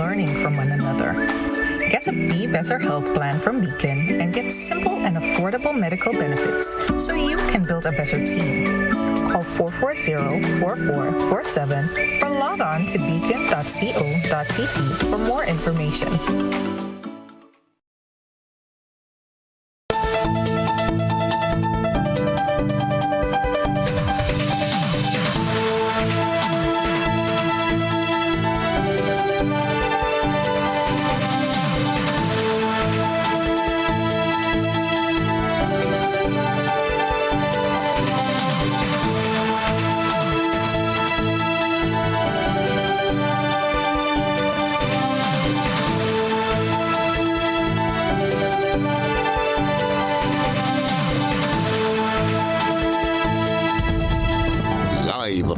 learning from one another. Get a Be Better health plan from Beacon and get simple and affordable medical benefits so you can build a better team. Call 440-4447 or log on to beacon.co.tt for more information.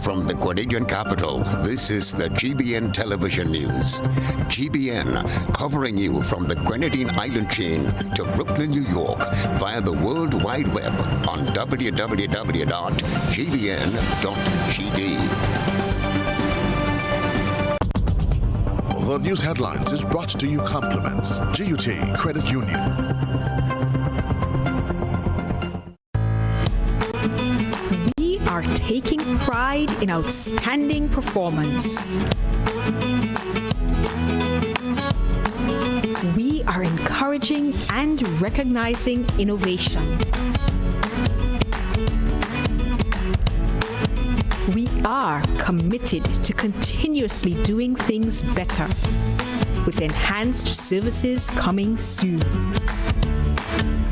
From the Grenadian capital, this is the GBN television news. GBN, covering you from the Grenadine Island chain to Brooklyn, New York, via the World Wide Web on www.gbn.gd. The news headlines is brought to you compliments GUT Credit Union. Are taking pride in outstanding performance. We are encouraging and recognizing innovation. We are committed to continuously doing things better, with enhanced services coming soon.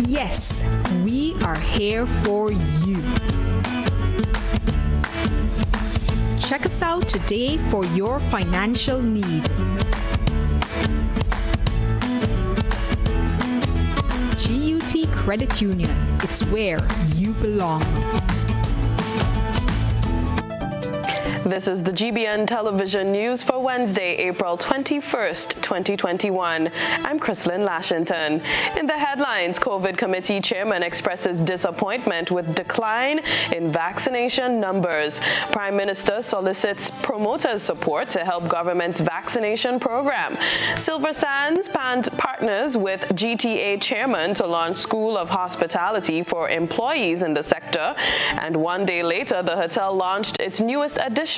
Yes, we are here for you. Check us out today for your financial need. GUT Credit Union. It's where you belong. This is the GBN television news for Wednesday, April 21st, 2021. I'm Chrislyn Lashington. In the headlines, COVID committee chairman expresses disappointment with decline in vaccination numbers. Prime Minister solicits promoters' support to help government's vaccination program. Silver Sands partners with GTA chairman to launch School of Hospitality for employees in the sector. And one day later, the hotel launched its newest addition,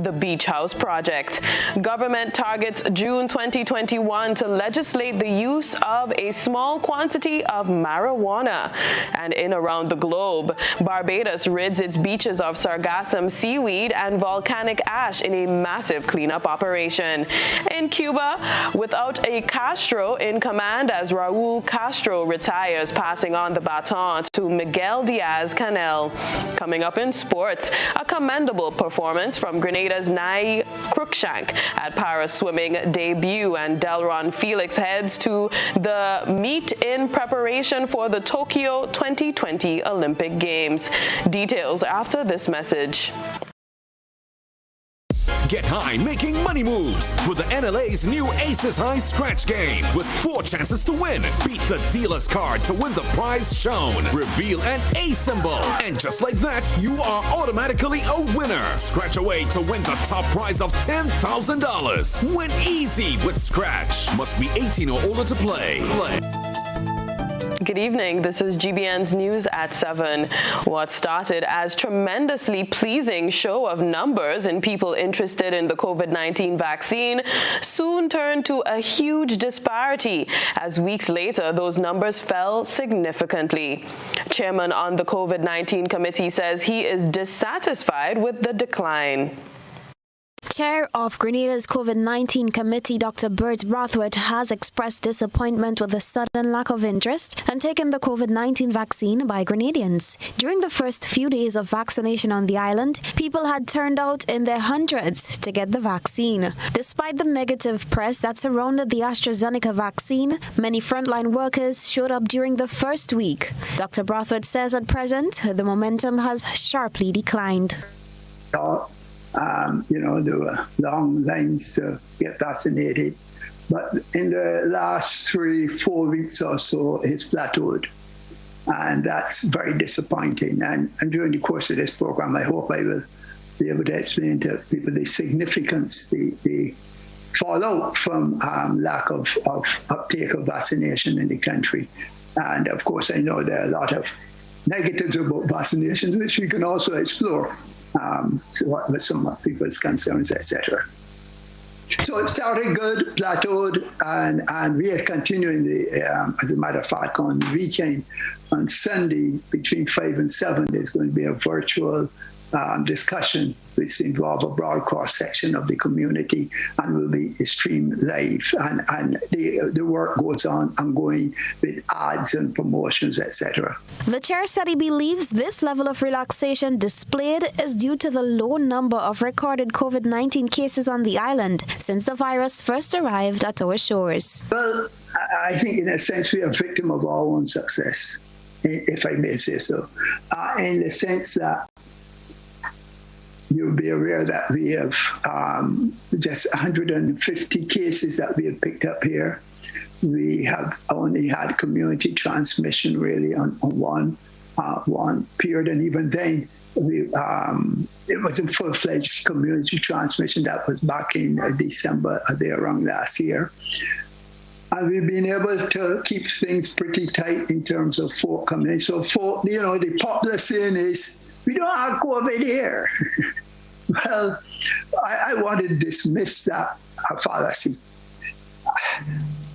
the Beach House project. Government targets June 2021 to legislate the use of a small quantity of marijuana. And in around the globe, Barbados rids its beaches of sargassum seaweed and volcanic ash in a massive cleanup operation. In Cuba, without a Castro in command as Raul Castro retires, passing on the baton to Miguel Diaz-Canel. Coming up in sports, a commendable performance from Grenada's Nai Cruikshank at para swimming debut, and Delron Felix heads to the meet in preparation for the Tokyo 2020 Olympic Games. Details after this message. Get high making money moves with the NLA's new Aces High Scratch game with 4 chances to win. Beat the dealer's card to win the prize shown. Reveal an A symbol. And just like that, you are automatically a winner. Scratch away to win the top prize of $10,000. Win easy with Scratch. Must be 18 or older to play. Good evening. This is GBN's News at 7. What started as tremendously pleasing show of numbers in people interested in the COVID-19 vaccine soon turned to a huge disparity as weeks later those numbers fell significantly. Chairman on the COVID-19 committee says he is dissatisfied with the decline. Chair of Grenada's COVID-19 committee, Dr. Bert Brathwaite, has expressed disappointment with the sudden lack of interest and taken the COVID-19 vaccine by Grenadians. During the first few days of vaccination on the island, people had turned out in their hundreds to get the vaccine. Despite the negative press that surrounded the AstraZeneca vaccine, many frontline workers showed up during the first week. Dr. Brathwaite says at present, the momentum has sharply declined. There were long lines to get vaccinated. But in the last 3-4 weeks or so, it's plateaued. And that's very disappointing. And during the course of this program, I hope I will be able to explain to people the significance, the fallout from lack of uptake of vaccination in the country. And of course, I know there are a lot of negatives about vaccinations, which we can also explore with some people's concerns, etc. So it started good, plateaued, and we are continuing as a matter of fact, on the weekend, on Sunday, between 5 and 7, there's going to be a virtual discussion which involves a broad cross-section of the community and will be streamed live. And the work goes on ongoing with ads and promotions, etc. The chair said he believes this level of relaxation displayed is due to the low number of recorded COVID-19 cases on the island since the virus first arrived at our shores. Well, I think in a sense we are victim of our own success, if I may say so, in the sense that you'll be aware that we have just 150 cases that we have picked up here. We have only had community transmission really on one period, and even then it was a full-fledged community transmission that was back in December there around last year. And we've been able to keep things pretty tight in terms of folk coming in. So the popular saying is, we don't have COVID here. Well, I want to dismiss that fallacy.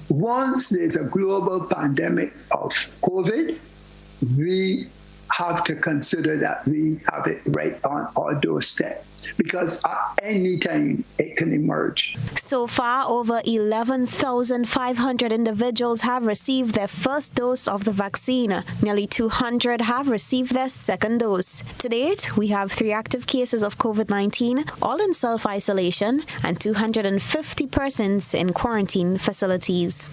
Once there's a global pandemic of COVID, we have to consider that we have it right on our doorstep, because at any time it can emerge. So far, over 11,500 individuals have received their first dose of the vaccine. Nearly 200 have received their second dose. To date, we have 3 active cases of COVID-19, all in self-isolation, and 250 persons in quarantine facilities.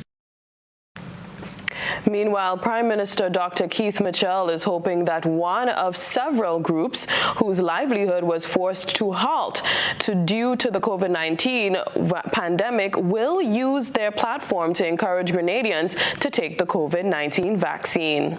Meanwhile, Prime Minister Dr. Keith Mitchell is hoping that one of several groups whose livelihood was forced to halt due to the COVID-19 pandemic will use their platform to encourage Grenadians to take the COVID-19 vaccine.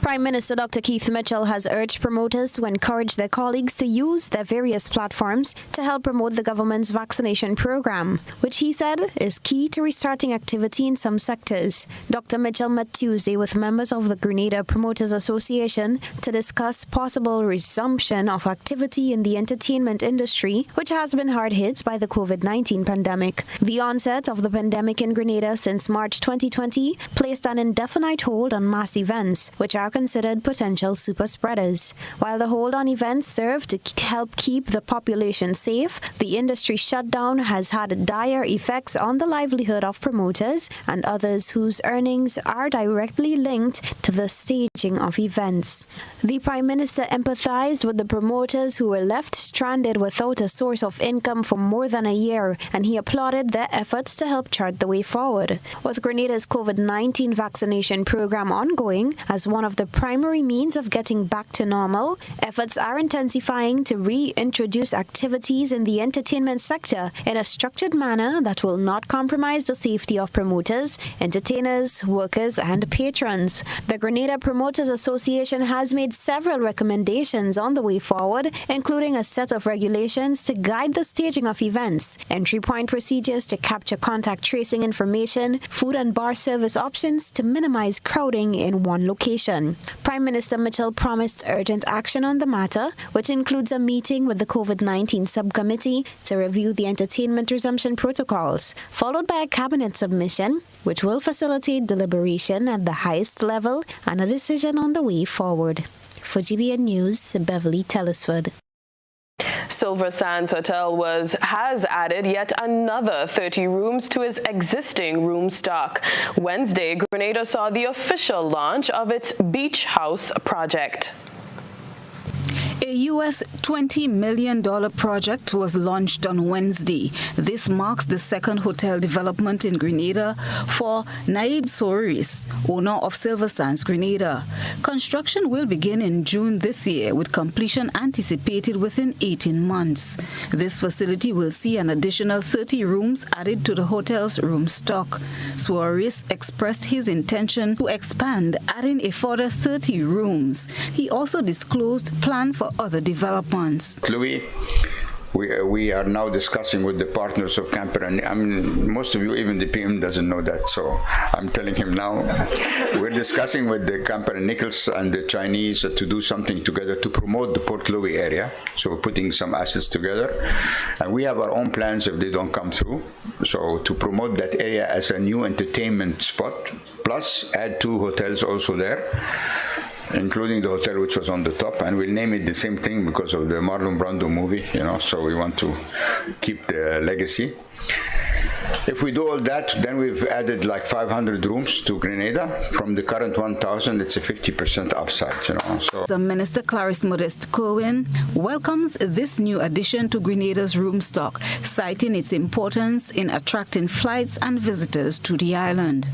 Prime Minister Dr. Keith Mitchell has urged promoters to encourage their colleagues to use their various platforms to help promote the government's vaccination program, which he said is key to restarting activity in some sectors. Dr. Mitchell met Tuesday with members of the Grenada Promoters Association to discuss possible resumption of activity in the entertainment industry, which has been hard hit by the COVID-19 pandemic. The onset of the pandemic in Grenada since March 2020 placed an indefinite hold on mass events, which are considered potential super spreaders. While the hold on events serve to help keep the population safe, the industry shutdown has had dire effects on the livelihood of promoters and others whose earnings are directly linked to the staging of events. The Prime Minister empathized with the promoters who were left stranded without a source of income for more than a year, and he applauded their efforts to help chart the way forward. With Grenada's COVID-19 vaccination program ongoing as one of the primary means of getting back to normal, efforts are intensifying to reintroduce activities in the entertainment sector in a structured manner that will not compromise the safety of promoters, entertainers, workers, and patrons. The Grenada Promoters Association has made several recommendations on the way forward, including a set of regulations to guide the staging of events, entry point procedures to capture contact tracing information, food and bar service options to minimize crowding in one location. Prime Minister Mitchell promised urgent action on the matter, which includes a meeting with the COVID-19 subcommittee to review the entertainment resumption protocols, followed by a cabinet submission, which will facilitate deliberation at the highest level and a decision on the way forward. For GBN News, Beverly Tellisford. Silver Sands Hotel has added yet another 30 rooms to its existing room stock. Wednesday, Grenada saw the official launch of its Beach House project. A U.S. $20 million project was launched on Wednesday. This marks the second hotel development in Grenada for Naib Souris, owner of Silver Sands Grenada. Construction will begin in June this year, with completion anticipated within 18 months. This facility will see an additional 30 rooms added to the hotel's room stock. Souris expressed his intention to expand, adding a further 30 rooms. He also disclosed plans for other developments. Louis, we are now discussing with the partners of Camper, and I mean, most of you, even the PM doesn't know that, so I'm telling him now. We're discussing with the Camper and Nichols and the Chinese to do something together to promote the Port Louis area. So we're putting some assets together, and we have our own plans if they don't come through. So to promote that area as a new entertainment spot, plus add 2 hotels also there, including the hotel which was on the top, and we'll name it the same thing because of the Marlon Brando movie, so we want to keep the legacy. If we do all that, then we've added like 500 rooms to Grenada. From the current 1,000, it's a 50% upside, So Minister Clarice Modeste Cohen welcomes this new addition to Grenada's room stock, citing its importance in attracting flights and visitors to the island.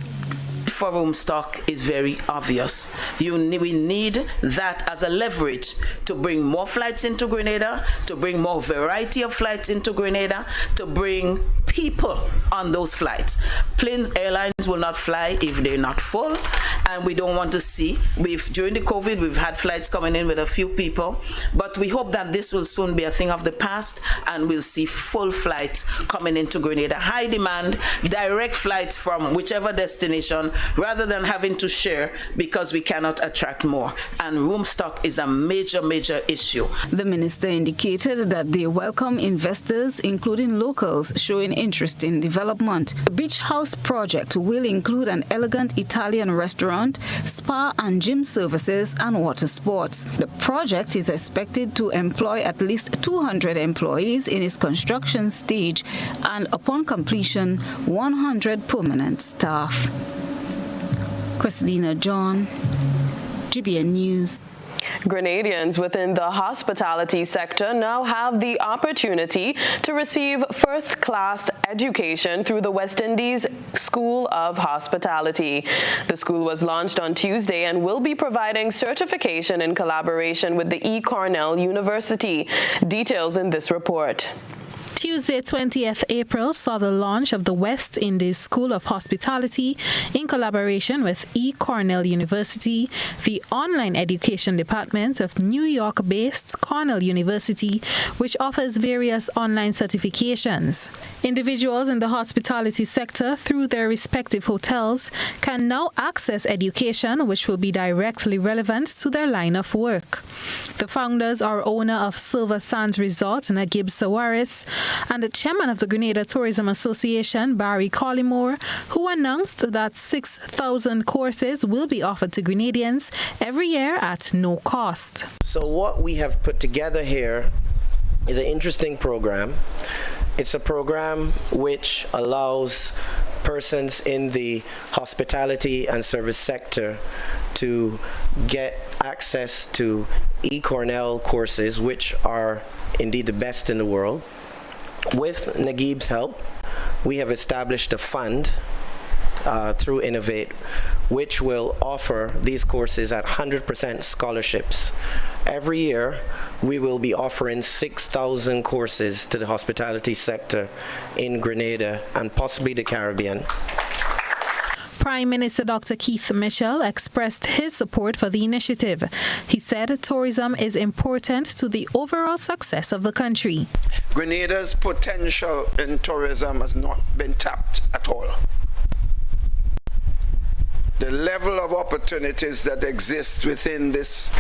For room stock is very obvious. We need that as a leverage to bring more flights into Grenada, to bring more variety of flights into Grenada, to bring people on those flights. Airlines will not fly if they're not full, and we don't want to see. During the COVID, we've had flights coming in with a few people, but we hope that this will soon be a thing of the past, and we'll see full flights coming into Grenada. High demand, direct flights from whichever destination, rather than having to share because we cannot attract more. And room stock is a major, major issue. The minister indicated that they welcome investors, including locals, showing interest in development. The Beach House project will include an elegant Italian restaurant, spa and gym services, and water sports. The project is expected to employ at least 200 employees in its construction stage, and upon completion, 100 permanent staff. Christina John, GBN News. Grenadians within the hospitality sector now have the opportunity to receive first-class education through the West Indies School of Hospitality. The school was launched on Tuesday and will be providing certification in collaboration with the Cornell University. Details in this report. Tuesday, 20th April, saw the launch of the West Indies School of Hospitality in collaboration with Cornell University, the online education department of New York-based Cornell University, which offers various online certifications. Individuals in the hospitality sector, through their respective hotels, can now access education which will be directly relevant to their line of work. The founders are owner of Silver Sands Resort, Nagib Sawaris, and the chairman of the Grenada Tourism Association, Barry Collymore, who announced that 6,000 courses will be offered to Grenadians every year at no cost. So what we have put together here is an interesting program. It's a program which allows persons in the hospitality and service sector to get access to Cornell courses, which are indeed the best in the world. With Nagib's help, we have established a fund through Innovate, which will offer these courses at 100% scholarships. Every year, we will be offering 6,000 courses to the hospitality sector in Grenada and possibly the Caribbean. Prime Minister Dr. Keith Mitchell expressed his support for the initiative. He said tourism is important to the overall success of the country. Grenada's potential in tourism has not been tapped at all. The level of opportunities that exist within this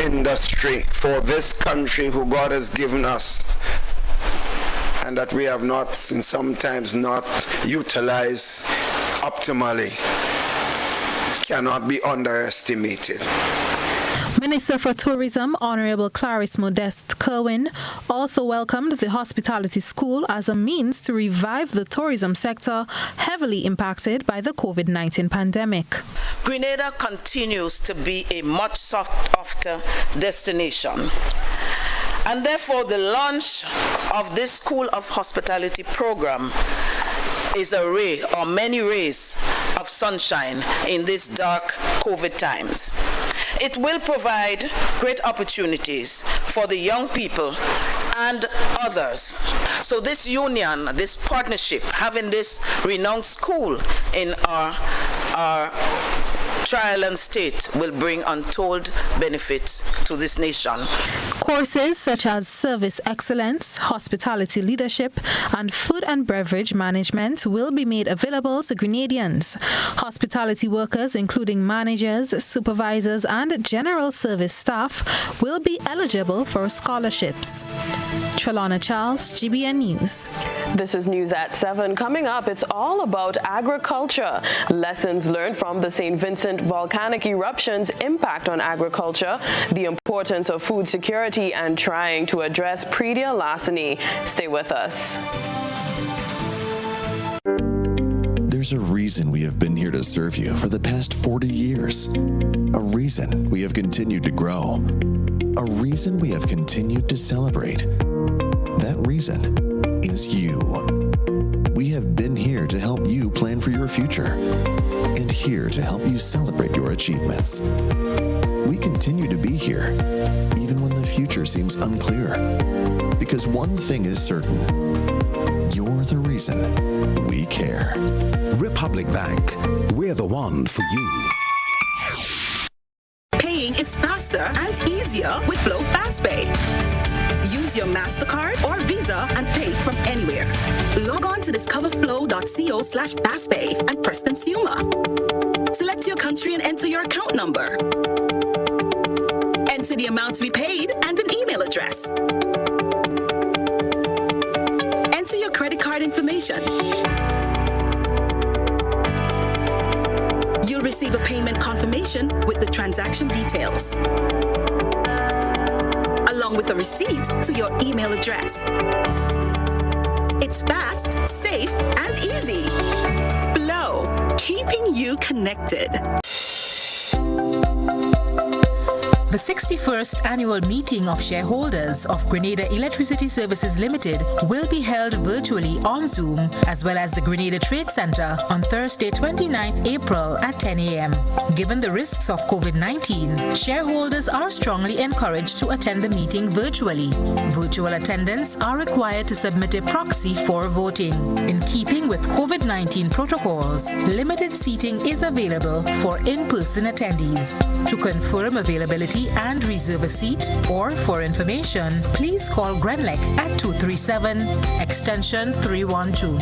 industry for this country who God has given us, and that we have not and sometimes not utilized optimally, cannot be underestimated. Minister for Tourism, Honorable Clarice Modeste Cohen, also welcomed the hospitality school as a means to revive the tourism sector heavily impacted by the COVID-19 pandemic. Grenada continues to be a much sought-after destination. And therefore, the launch of this School of Hospitality program is a ray, or many rays, of sunshine in these dark COVID times. It will provide great opportunities for the young people and others. So this union, this partnership, having this renowned school in our tri-island state will bring untold benefits to this nation. Courses such as service excellence, hospitality leadership, and food and beverage management will be made available to Grenadians. Hospitality workers, including managers, supervisors, and general service staff, will be eligible for scholarships. Trelana Charles, GBN News. This is News at 7. Coming up, it's all about agriculture. Lessons learned from the St. Vincent volcanic eruption's impact on agriculture, the importance of food security, and trying to address predial larceny. Stay with us. There's a reason we have been here to serve you for the past 40 years. A reason we have continued to grow. A reason we have continued to celebrate. That reason is you. We have been here to help you plan for your future and here to help you celebrate your achievements. We continue to be here, even when the future seems unclear. Because one thing is certain, you're the reason we care. Republic Bank, we're the one for you. Paying is faster and easier with Flow FastPay. Use your MasterCard or Visa and pay from anywhere. Log on to discoverflow.co/fastpay and press Consumer. Select your country and enter your account number. Enter the amount to be paid and an email address. Enter your credit card information. You'll receive a payment confirmation with the transaction details, along with a receipt to your email address. It's fast, safe, and easy. Flow, keeping you connected. The 61st annual meeting of shareholders of Grenada Electricity Services Limited will be held virtually on Zoom, as well as the Grenada Trade Center on Thursday, 29th April at 10 a.m. Given the risks of COVID-19, shareholders are strongly encouraged to attend the meeting virtually. Virtual attendants are required to submit a proxy for voting. In keeping with COVID-19 protocols, limited seating is available for in-person attendees. To confirm availability and reserve a seat, or for information, please call Grenlec at 237 extension 312.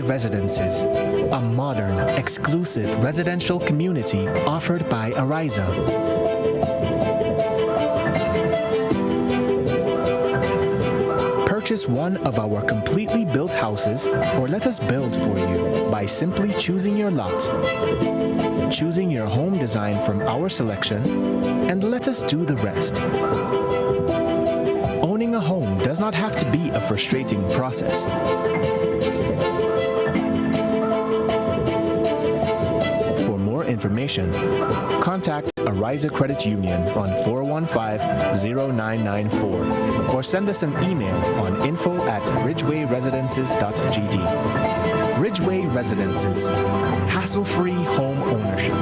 Residences, a modern, exclusive residential community offered by Ariza. Purchase one of our completely built houses or let us build for you by simply choosing your lot, choosing your home design from our selection, and let us do the rest. Owning a home does not have to be a frustrating process. Information, contact Ariza Credit Union on 415-0994 or send us an email on info@ridgewayresidences.gd. Ridgeway Residences, hassle-free home ownership.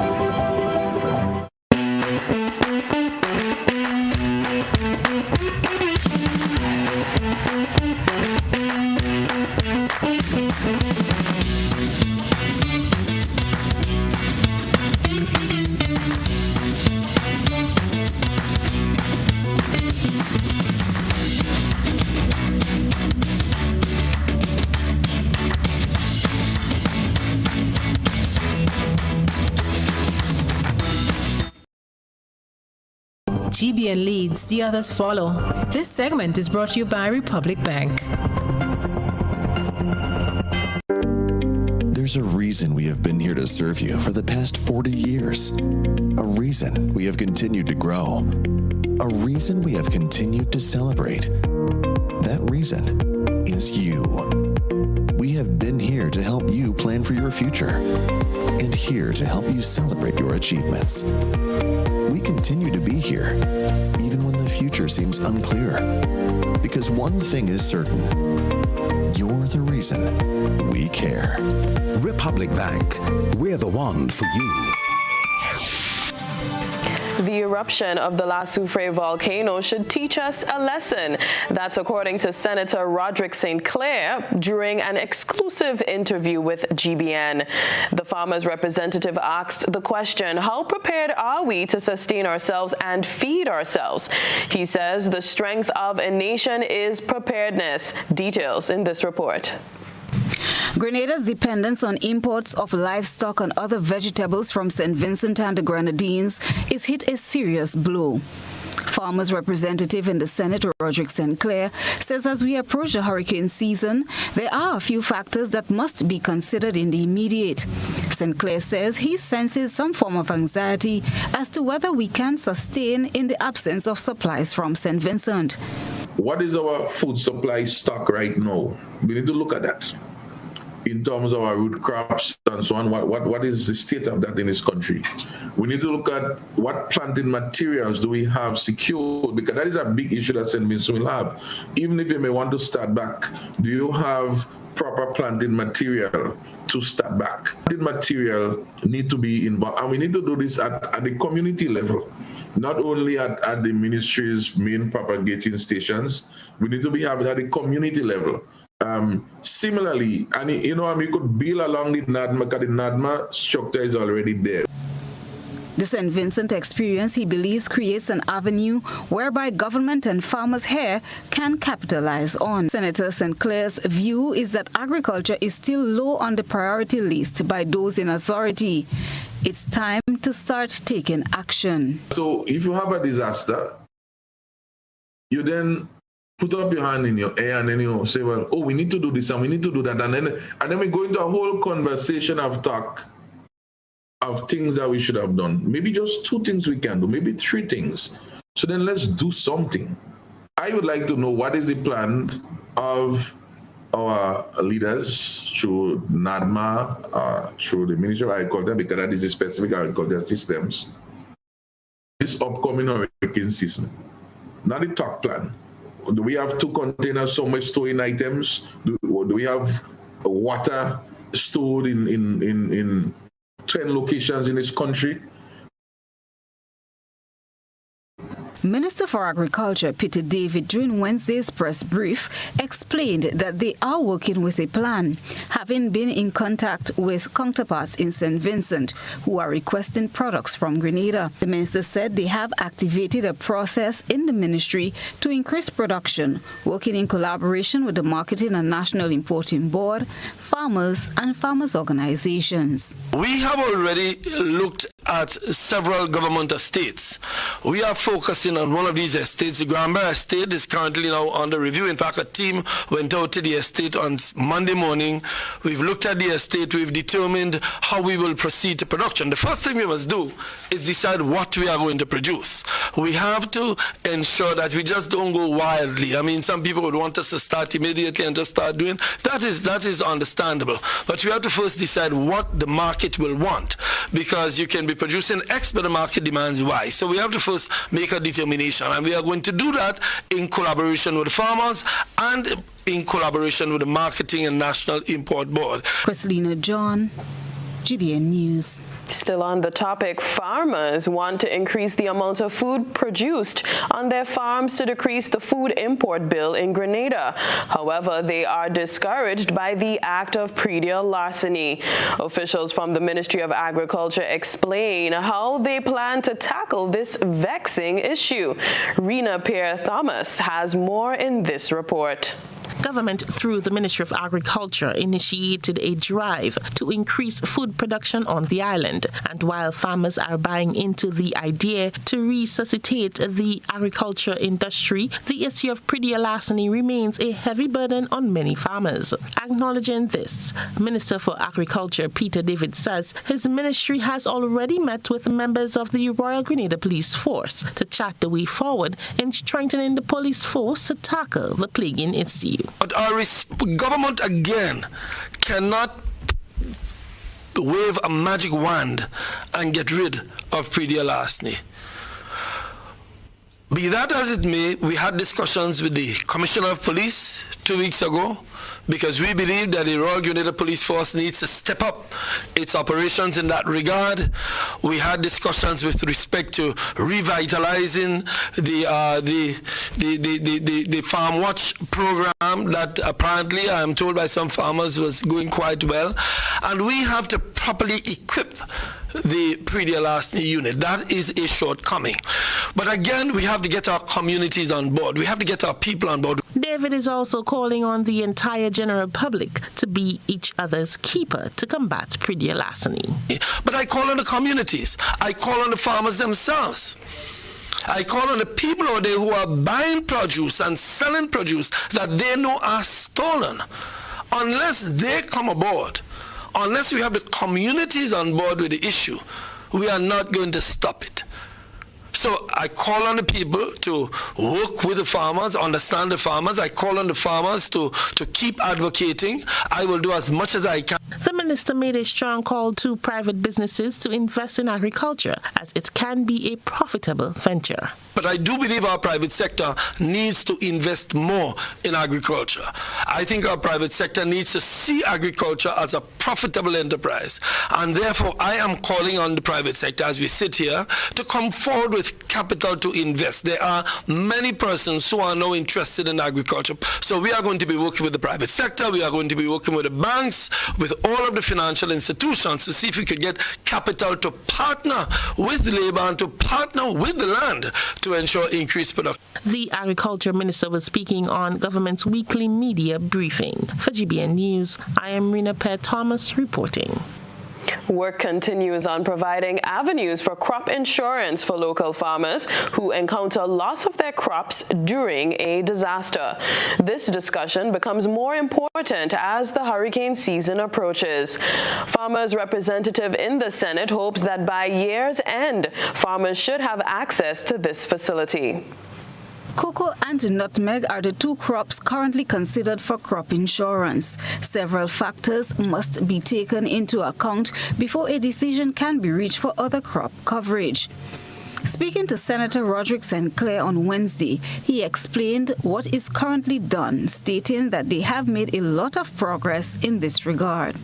GBN leads, the others follow. This segment is brought to you by Republic Bank. There's a reason we have been here to serve you for the past 40 years. A reason we have continued to grow. A reason we have continued to celebrate. That reason is you. We have been here to help you plan for your future and here to help you celebrate your achievements. We continue to be here, even when the future seems unclear. Because one thing is certain, you're the reason we care. Republic Bank, we're the one for you. The eruption of the La Soufrière volcano should teach us a lesson. That's according to Senator Roderick St. Clair during an exclusive interview with GBN. The farmers' representative asked the question, how prepared are we to sustain ourselves and feed ourselves? He says the strength of a nation is preparedness. Details in this report. Grenada's dependence on imports of livestock and other vegetables from St. Vincent and the Grenadines is hit a serious blow. Farmers' representative in the Senate, Roderick St. Clair, says as we approach the hurricane season, there are a few factors that must be considered in the immediate. St. Clair says he senses some form of anxiety as to whether we can sustain in the absence of supplies from St. Vincent. What is our food supply stock right now? We need to look at that. In terms of our root crops and so on, what is the state of that in this country? We need to look at what planting materials do we have secured, because that is a big issue that St. Vincent will have. Even if you may want to start back, do you have proper planting material to start back? Planting material need to be involved, and we need to do this at the community level. Not only at the ministry's main propagating stations, we need to be having at the community level. Similarly, and we could build along the NADMA, because the NADMA structure is already there. The St. Vincent experience, he believes, creates an avenue whereby government and farmers here can capitalize on. Senator St. Clair's view is that agriculture is still low on the priority list by those in authority. It's time to start taking action. So if you have a disaster, you then put up your hand in your air and then you say, well, oh, we need to do this and we need to do that. And then we go into a whole conversation of talk of things that we should have done. Maybe just 2 things we can do, maybe 3 things. So then let's do something. I would like to know what is the plan of our leaders through NADMA, through the Ministry of Agriculture, because that is the specific agriculture systems, this upcoming hurricane season. Not the talk plan. Do we have 2 containers somewhere storing items? Do we have water stored in 10 locations in this country? Minister for Agriculture Peter David, during Wednesday's press brief, explained that they are working with a plan, having been in contact with counterparts in St. Vincent who are requesting products from Grenada. The minister said they have activated a process in the ministry to increase production, working in collaboration with the Marketing and National Importing Board, farmers and farmers' organizations. We have already looked at several government estates. We are focusing on one of these estates. The Granberry estate is currently now under review. In fact, a team went out to the estate on Monday morning. We've looked at the estate. We've determined how we will proceed to production. The first thing we must do is decide what we are going to produce. We have to ensure that we just don't go wildly. I mean, some people would want us to start immediately and just start doing. That is understandable. But we have to first decide what the market will want, because you can be producing X, but the market demands Y. So we have to first make a determination, and we are going to do that in collaboration with the farmers and in collaboration with the Marketing and National Import Board. Chrislyn John, GBN News. Still on the topic, farmers want to increase the amount of food produced on their farms to decrease the food import bill in Grenada. However, they are discouraged by the act of predial larceny. Officials from the Ministry of Agriculture explain how they plan to tackle this vexing issue. Rena Pierre-Thomas has more in this report. Government, through the Ministry of Agriculture, initiated a drive to increase food production on the island. And while farmers are buying into the idea to resuscitate the agriculture industry, the issue of pedia larceny remains a heavy burden on many farmers. Acknowledging this, Minister for Agriculture Peter David says his ministry has already met with members of the Royal Grenada Police Force to chart the way forward in strengthening the police force to tackle the plaguing issue. But our government again cannot wave a magic wand and get rid of pedia larceny. Be that as it may, we had discussions with the Commissioner of Police 2 weeks ago, because we believe that the Royal Grenada Police Force needs to step up its operations in that regard. We had discussions with respect to revitalizing the Farm Watch program that apparently, I am told by some farmers, was going quite well. And we have to properly equip the pedia larceny unit. That is a shortcoming. But again, we have to get our communities on board. We have to get our people on board. David is also calling on the entire general public to be each other's keeper to combat pedia larceny. But I call on the communities. I call on the farmers themselves. I call on the people out there who are buying produce and selling produce that they know are stolen. Unless they come aboard, unless we have the communities on board with the issue, we are not going to stop it. So I call on the people to work with the farmers, understand the farmers. I call on the farmers to keep advocating. I will do as much as I can. The minister made a strong call to private businesses to invest in agriculture, as it can be a profitable venture. But I do believe our private sector needs to invest more in agriculture. I think our private sector needs to see agriculture as a profitable enterprise. And therefore, I am calling on the private sector as we sit here to come forward with capital to invest. There are many persons who are now interested in agriculture. So we are going to be working with the private sector. We are going to be working with the banks, with all of the financial institutions to see if we could get capital to partner with labor and to partner with the land to ensure increased production. The Agriculture Minister was speaking on government's weekly media briefing. For GBN News, I am Rena Pear-Thomas reporting. Work continues on providing avenues for crop insurance for local farmers who encounter loss of their crops during a disaster. This discussion becomes more important as the hurricane season approaches. Farmers' representative in the Senate hopes that by year's end, farmers should have access to this facility. Cocoa and nutmeg are the two crops currently considered for crop insurance. Several factors must be taken into account before a decision can be reached for other crop coverage. Speaking to Senator Roderick St. Clair on Wednesday, he explained what is currently done, stating that they have made a lot of progress in this regard.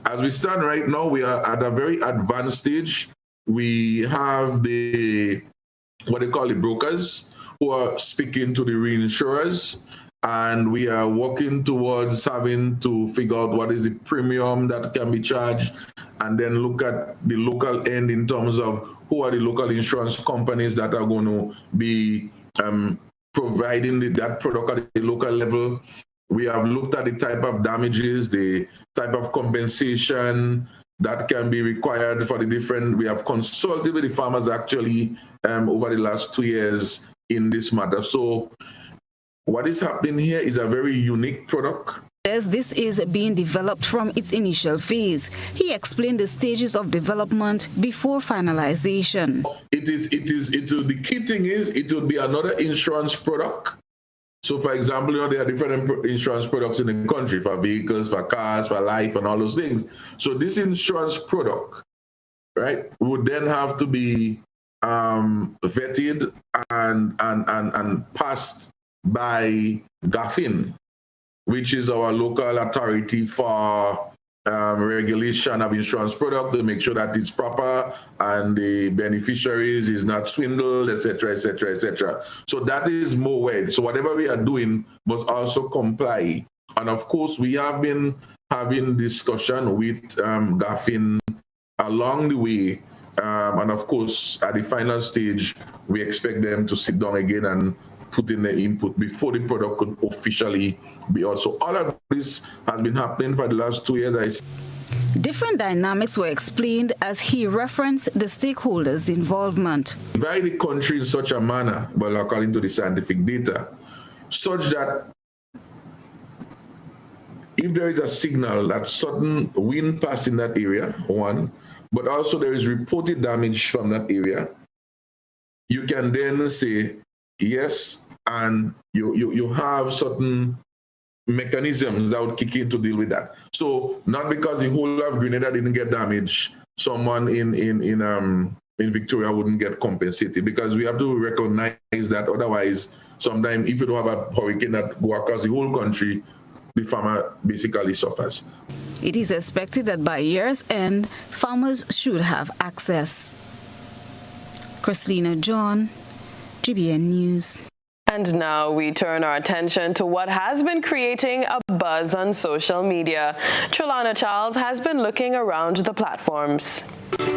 As we stand right now, we are at a very advanced stage. We have what they call the brokers, who are speaking to the reinsurers, and we are working towards having to figure out what is the premium that can be charged, and then look at the local end in terms of who are the local insurance companies that are going to be providing that product at the local level. We have looked at the type of damages, the type of compensation that can be required for the different. We have consulted with the farmers actually over the last 2 years in this matter. So what is happening here is a very unique product. This is being developed from its initial phase. He explained the stages of development before finalization. The key thing is it will be another insurance product. So for example, there are different insurance products in the country for vehicles, for cars, for life, and all those things. So this insurance product, right, would then have to be vetted and passed by GBN, which is our local authority for regulation of insurance product, to make sure that it's proper and the beneficiaries is not swindled, etc., etc., etc. So that is more weight. So whatever we are doing must also comply. And of course, we have been having discussion with GBN along the way. And of course, at the final stage, we expect them to sit down again and put in their input before the product could officially be out. So all of this has been happening for the last 2 years. Different dynamics were explained as he referenced the stakeholders' involvement. Divide the country in such a manner, well, according to the scientific data, such that if there is a signal that sudden wind passed in that area, one, but also there is reported damage from that area, you can then say yes, and you have certain mechanisms that would kick in to deal with that. So not because the whole of Grenada didn't get damaged, someone in Victoria wouldn't get compensated, because we have to recognize that otherwise, sometimes if you don't have a hurricane that go across the whole country, the farmer basically suffers. It is expected that by year's end, farmers should have access. Chrislyn John, GBN News. And now we turn our attention to what has been creating a buzz on social media. Trelana Charles has been looking around the platforms.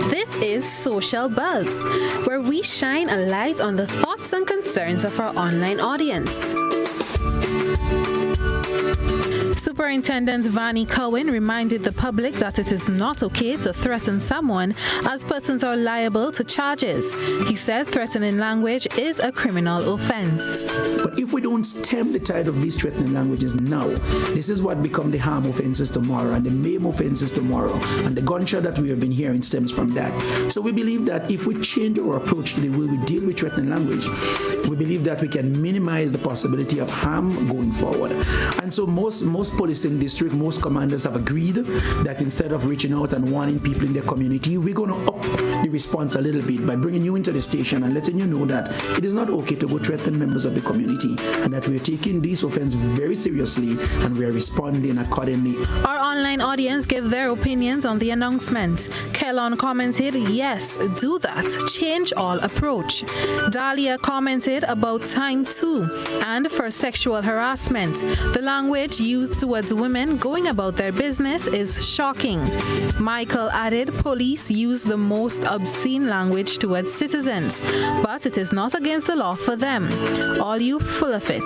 This is Social Buzz, where we shine a light on the thoughts and concerns of our online audience. Superintendent Vani Cohen reminded the public that it is not okay to threaten someone, as persons are liable to charges. He said threatening language is a criminal offense. But if we don't stem the tide of these threatening languages now, this is what become the harm offenses tomorrow and the maim offenses tomorrow. And the gunshot that we have been hearing stems from that. So we believe that if we change our approach to the way we deal with threatening language, we believe that we can minimize the possibility of harm going forward. And so most policing district, most commanders have agreed that instead of reaching out and warning people in their community, we're going to up the response a little bit by bringing you into the station and letting you know that it is not okay to go threaten members of the community, and that we are taking this offense very seriously and we are responding accordingly. Our online audience gave their opinions on the announcement. Kellon commented, yes, do that. Change all approach. Dahlia commented about time too, and for sexual harassment. The language used towards women going about their business is shocking. Michael added, police use the most obscene language towards citizens, but it is not against the law for them. All you full of it.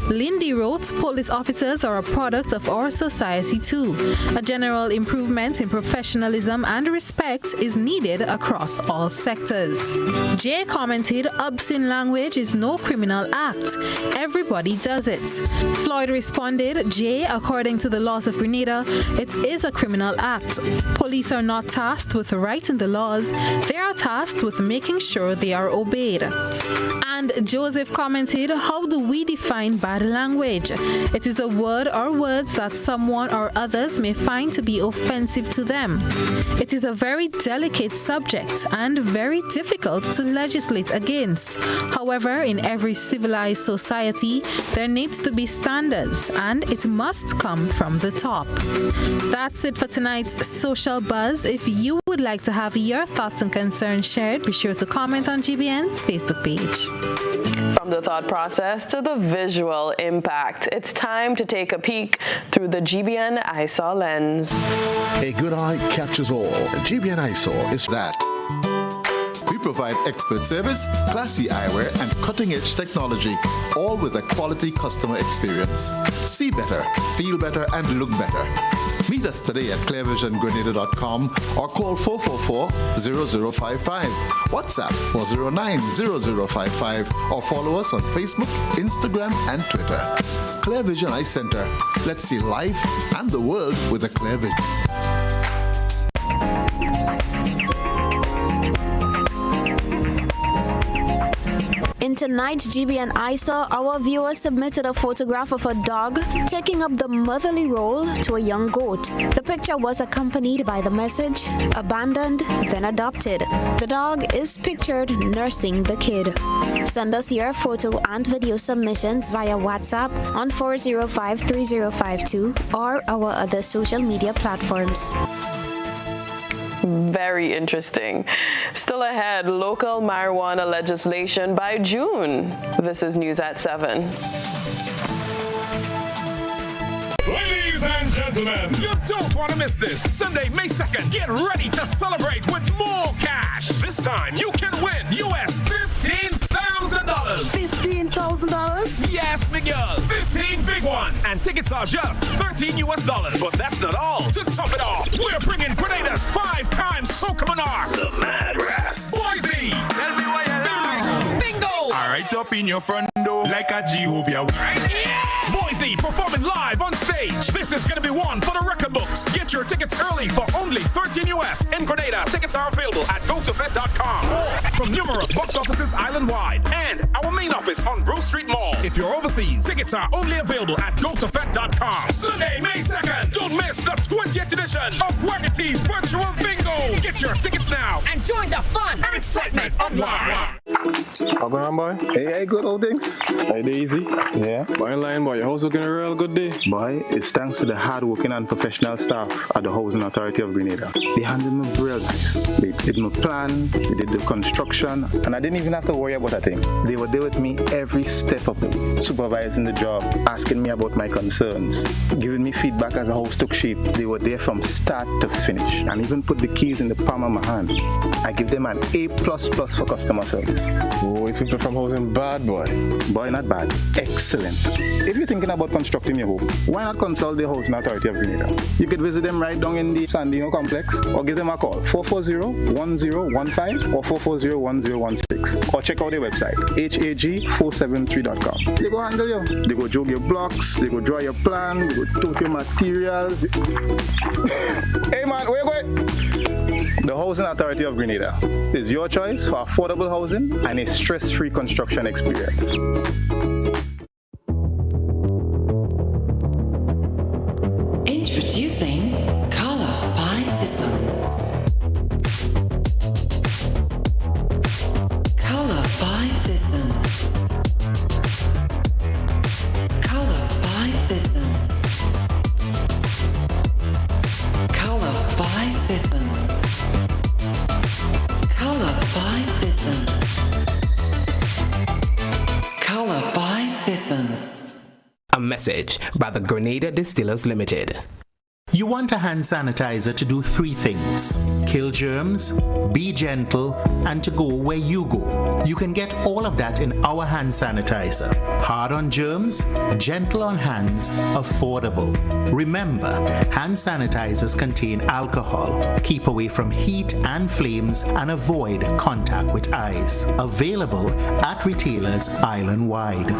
Lindy wrote, police officers are a product of our society too. A general improvement in professionalism and respect is needed across all sectors. Jay commented, obscene language is no criminal act. Everybody does it. Floyd responded, Jay, according to the laws of Grenada, it is a criminal act. Police are not tasked with writing the laws, they are tasked with making sure they are obeyed. And Joseph commented, how do we define bad language? It is a word or words that someone or others may find to be offensive to them. It is a very delicate subject and very difficult to legislate against. However, in every civilized society, there needs to be standards, and it must come from the top. That's it for tonight's Social Buzz. If you would like to have your thoughts and concerns shared, be sure to comment on GBN's Facebook page. From the thought process to the visual impact, it's time to take a peek through the GBN EyeSaw lens. A good eye catches all. GBN EyeSaw is that. We provide expert service, classy eyewear, and cutting-edge technology, all with a quality customer experience. See better, feel better, and look better. Meet us today at clearvisiongrenada.com or call 444-0055, WhatsApp 409-0055, or follow us on Facebook, Instagram, and Twitter. Clear Vision Eye Center. Let's see life and the world with a clear vision. In tonight's GBN EyeSaw, our viewer submitted a photograph of a dog taking up the motherly role to a young goat. The picture was accompanied by the message, abandoned, then adopted. The dog is pictured nursing the kid. Send us your photo and video submissions via WhatsApp on 405-3052 or our other social media platforms. Very interesting. Still ahead, local marijuana legislation by June. This is News at 7. Ladies and gentlemen, you don't want to miss this. Sunday, May 2nd, get ready to celebrate with more cash. This time, you can win US $15,000. $15,000? prize? Yes, Miguel. 15 big ones. And tickets are just $13 US. But that's not all. To top it off, we're bringing Grenada's 5-time Soca Monarch, the Mad Ras, Boise. Tell me why you laugh. Bingo. All right up in your front door like a Jehovah. Right? Yeah. Boise performing live on stage. This is going to be one for the record books. Get your tickets early for only $13 US. In Grenada, tickets are available at gotofed.com or from numerous box offices island-wide and our main office on Bruce Street Mall. If you're overseas, tickets are only available at gotofed.com. Sunday, May 2nd, don't miss the 20th edition of Wagatee Virtual Bingo. Get your tickets now and join the fun and excitement online. How going on, boy? Hey, good old things. Hey, Daisy. Yeah. Boy, in line, boy. Your house looking a real good day. Boy, it's thanks to the hard-working and professional staff at the Housing Authority of Grenada. They handled me real nice. They did my plan, they did the construction, and I didn't even have to worry about a thing. They were there with me every step of the way, supervising the job, asking me about my concerns, giving me feedback as the house took shape. They were there from start to finish, and even put the keys in the palm of my hand. I give them an A++ for customer service. Oh, it's people from housing bad, boy. Boy, not bad. Excellent. If you're thinking about constructing your home, why not consult the Housing Authority of Grenada? You could visit them right down in the Sandino complex or give them a call 440-1015 or 440-1016 or check out their website hag473.com. They go handle you. They go jog your blocks, they go draw your plan, they go tote your materials. Hey man, where you going? The Housing Authority of Grenada is your choice for affordable housing and a stress-free construction experience. Introducing Color by Seasons. Color by Seasons. Color by Seasons. Color by Seasons. Color by Seasons. Color by Seasons. A message by the Grenada Distillers Limited. You want a hand sanitizer to do 3 things: kill germs, be gentle, and to go where you go. You can get all of that in our hand sanitizer. Hard on germs, gentle on hands, affordable. Remember, hand sanitizers contain alcohol. Keep away from heat and flames and avoid contact with eyes. Available at retailers island-wide.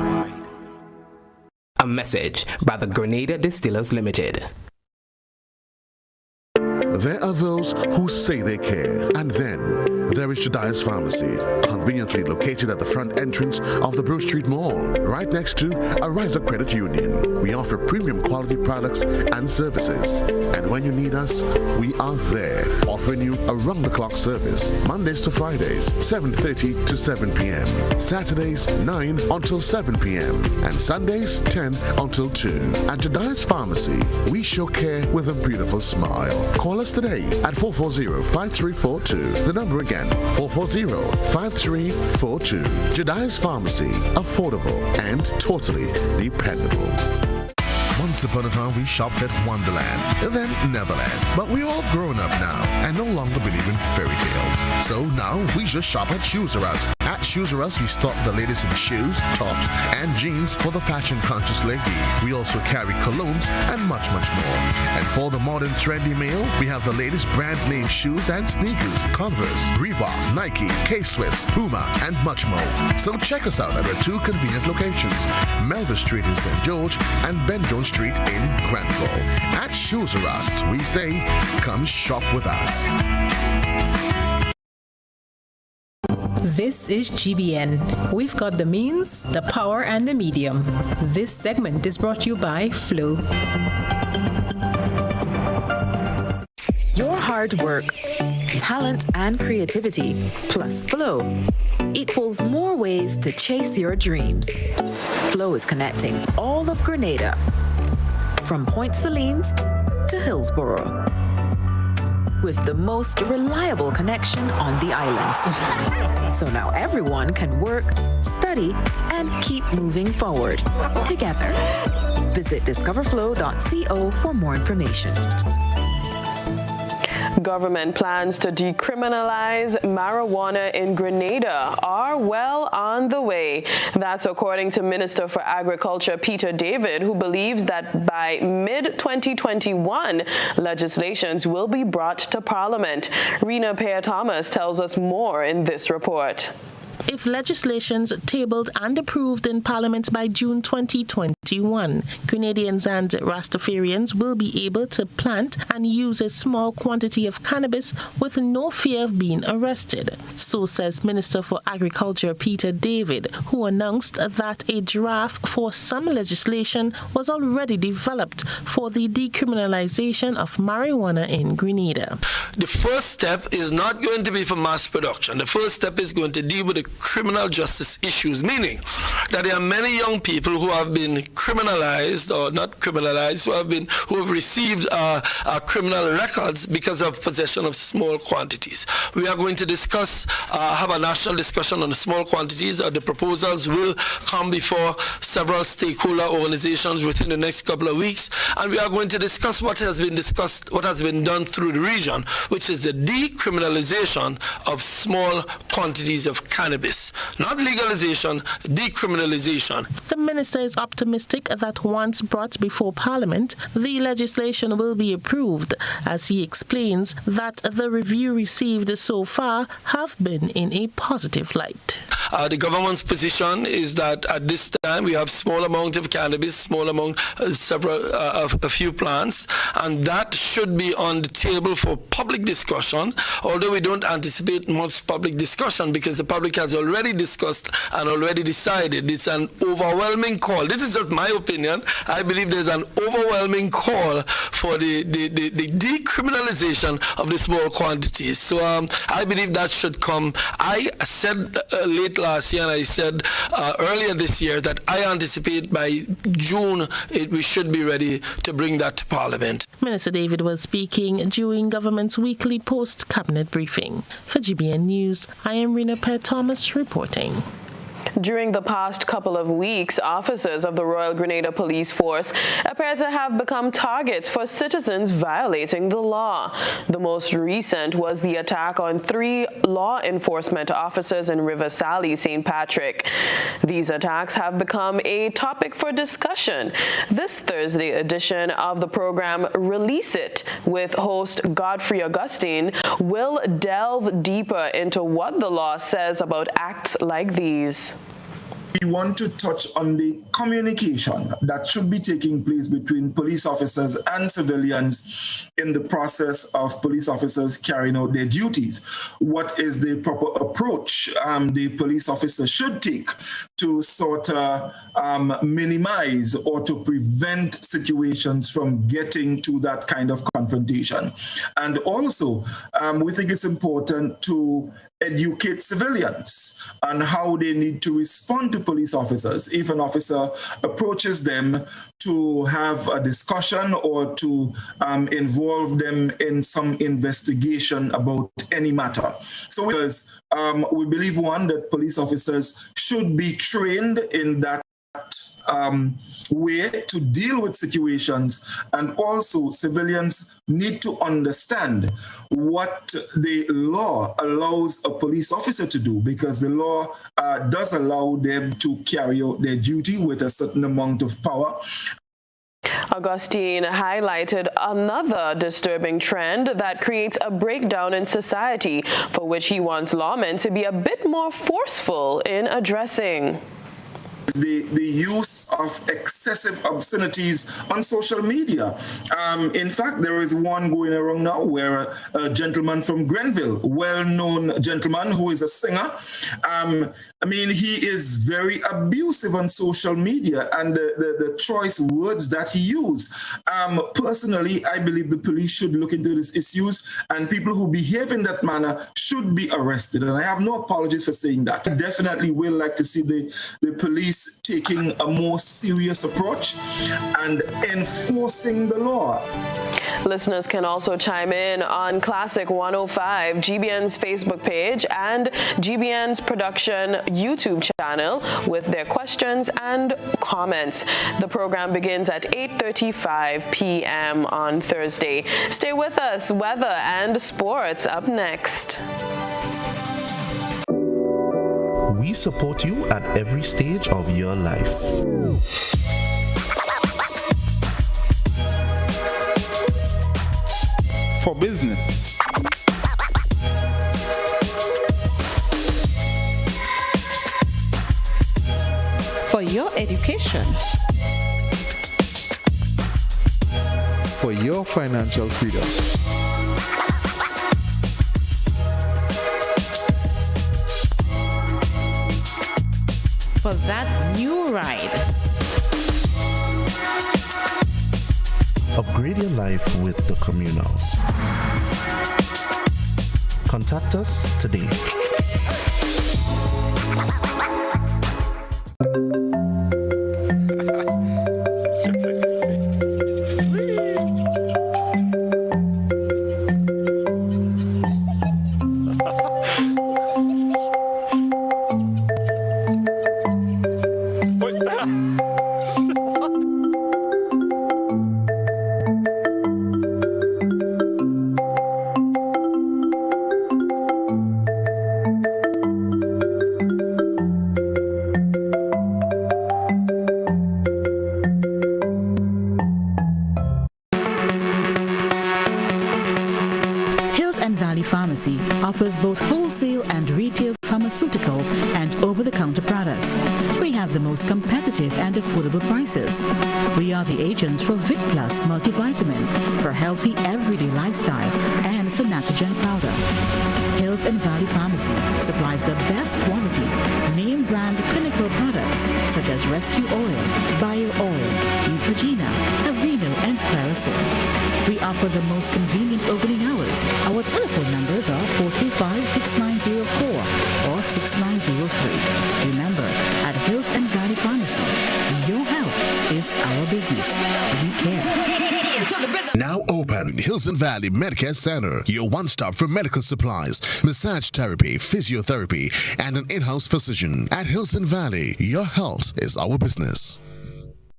A message by the Grenada Distillers Limited. There are those who say they care, and then there is Jediah's Pharmacy, conveniently located at the front entrance of the Bruce Street Mall, right next to a Riser Credit Union. We offer premium quality products and services, and when you need us, we are there, offering you around-the-clock service, Mondays to Fridays, 7:30 to 7 p.m., Saturdays, 9 until 7 p.m., and Sundays, 10 until 2. At Jediah's Pharmacy, we show care with a beautiful smile. Call us today at 440-5342. The number again, 440-5342. Jediah's Pharmacy, affordable and totally dependable. Once upon a time, we shopped at Wonderland, then Neverland. But we're all grown up now and no longer believe in fairy tales. So now we just shop at Shoes R Us. At Shoes R Us, we stock the latest in shoes, tops, and jeans for the fashion-conscious lady. We also carry colognes and much, much more. And for the modern trendy male, we have the latest brand-name shoes and sneakers, Converse, Reebok, Nike, K-Swiss, Puma, and much more. So check us out at our 2 convenient locations, Melville Street in St. George and Ben Jones Street in Granville. At Shoes R Us, we say, come shop with us. This is GBN. We've got the means, the power, and the medium. This segment is brought to you by Flow. Your hard work, talent, and creativity, plus Flow, equals more ways to chase your dreams. Flow is connecting all of Grenada, from Point Salines to Hillsborough, with the most reliable connection on the island. So now everyone can work, study, and keep moving forward together. Visit discoverflow.co for more information. Government plans to decriminalize marijuana in Grenada are well on the way. That's according to Minister for Agriculture Peter David, who believes that by mid-2021, legislations will be brought to Parliament. Rena Pear-Thomas tells us more in this report. If legislations tabled and approved in Parliament by June 2021, Grenadians and Rastafarians will be able to plant and use a small quantity of cannabis with no fear of being arrested. So says Minister for Agriculture Peter David, who announced that a draft for some legislation was already developed for the decriminalization of marijuana in Grenada. The first step is not going to be for mass production. The first step is going to deal with the criminal justice issues, meaning that there are many young people who have been criminalized or not criminalized, who have received criminal records because of possession of small quantities. We are going to discuss, have a national discussion on the small quantities. The proposals will come before several stakeholder organizations within the next couple of weeks, and we are going to discuss what has been done through the region, which is the decriminalization of small quantities of cannabis. Not legalization, decriminalization. The minister is optimistic that once brought before Parliament, the legislation will be approved, as he explains that the review received so far have been in a positive light. The government's position is that at this time we have small amount of cannabis, small amount, a few plants, and that should be on the table for public discussion, although we don't anticipate much public discussion because the public has already discussed and already decided. It's an overwhelming call. This is just my opinion. I believe there's an overwhelming call for the decriminalization of the small quantities. So I believe that should come. I said late last year and I said earlier this year that I anticipate by June we should be ready to bring that to Parliament. Minister David was speaking during government's weekly post-cabinet briefing. For GBN News, I am Rena Pear-Thomas reporting. During the past couple of weeks, officers of the Royal Grenada Police Force appear to have become targets for citizens violating the law. The most recent was the attack on 3 law enforcement officers in River Sally, St. Patrick. These attacks have become a topic for discussion. This Thursday edition of the program Release It with host Godfrey Augustine will delve deeper into what the law says about acts like these. We want to touch on the communication that should be taking place between police officers and civilians in the process of police officers carrying out their duties. What is the proper approach the police officer should take to sort of minimize or to prevent situations from getting to that kind of confrontation? And also, we think it's important to educate civilians on how they need to respond to police officers if an officer approaches them to have a discussion or to involve them in some investigation about any matter. So because we believe, one, that police officers should be trained in that way to deal with situations, and also civilians need to understand what the law allows a police officer to do, because the law does allow them to carry out their duty with a certain amount of power. Augustine highlighted another disturbing trend that creates a breakdown in society, for which he wants lawmen to be a bit more forceful in addressing. The use of excessive obscenities on social media. In fact, there is one going around now where a gentleman from Grenville, well-known gentleman who is a singer, he is very abusive on social media and the choice words that he used. Personally, I believe the police should look into these issues, and people who behave in that manner should be arrested. And I have no apologies for saying that. I definitely will like to see the police taking a more serious approach and enforcing the law. Listeners can also chime in on Classic 105, GBN's Facebook page, and GBN's production YouTube channel with their questions and comments. The program begins at 8:35 p.m. on Thursday. Stay with us. Weather and sports up next. We support you at every stage of your life. For business, for your education, for your financial freedom, for that new ride. Upgrade your life with the Communal. Contact us today. Offers both wholesale and retail pharmaceutical and over-the-counter products. We have the most competitive and affordable prices. We are the agents for Vit Plus multivitamin for healthy everyday lifestyle and Sanatogen powder. Hills and Valley Pharmacy supplies the best quality, name brand clinical products such as Rescue Oil, Bio Oil, Neutrogena, Aveeno, and Clarisil. We offer the most convenient opening hours. Our telephone numbers are 435-6904 or 6903. Remember, at Hills and Valley Pharmacy, your health is our business. We care. Now open Hills and Valley Medicare Center, your one-stop for medical supplies, massage therapy, physiotherapy, and an in-house physician. At Hills and Valley, your health is our business.